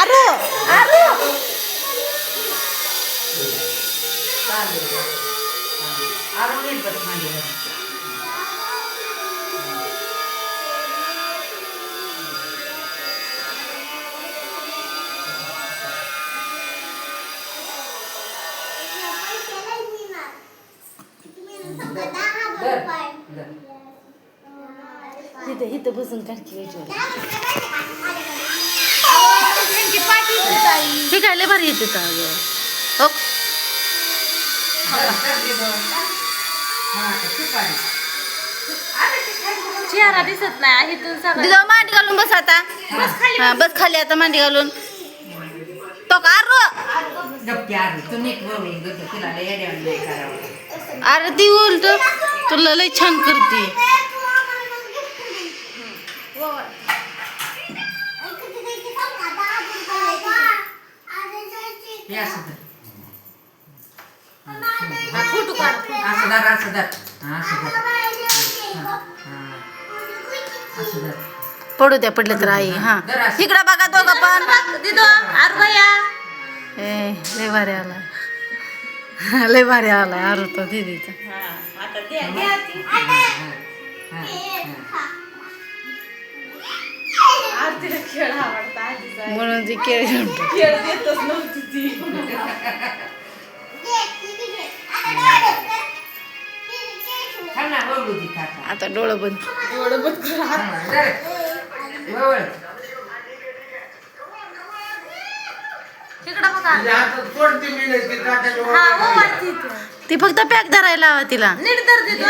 आरू आरू इथं इथं बसून काढकी हे काय लय भारी येते हो चेहरा दिसत नाही इथून दिदो मांडी घालून बस आता हा बस खाली आता मांडी घालून तो कार अरे ती उलट तुला लय छान करते फोटो काढ पडू द्या पडले तर आई हा इकडं बघा दोघं पण दिदो आरू भैया ए लय भारी आला लय भारी आला आरू तो दीदीचा आता द्या ती आरतीला खेळ आवडता आजीचा म्हणून ती खेळ घेऊन खेळ देतच नव्हती ती आता डोळं बंद एवढं बघ तिकडं बघा हा ओवाळती ती. ती फक्त पॅक धरायला हवा तिला नीट तर देतो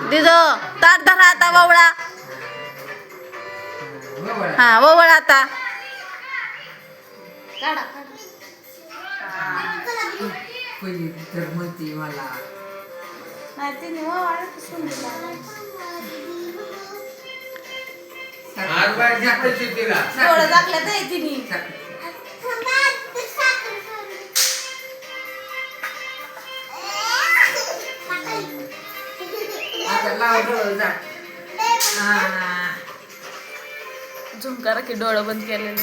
दिदो ताट धरा आता ववळा हा ववळ आता काढा नाही तिने ओवाळत सुंदर डोळं दाखल्या तर तिने झुम करा की डोळं बंद केलेलं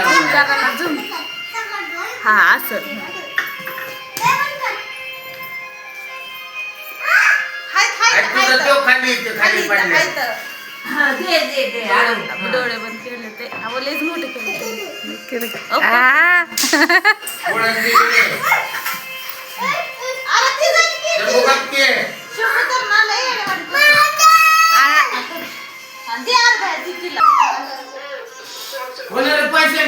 झुम करा ना झुम हा असं डोळे बंद केले ते लयच मोठे केले पैसे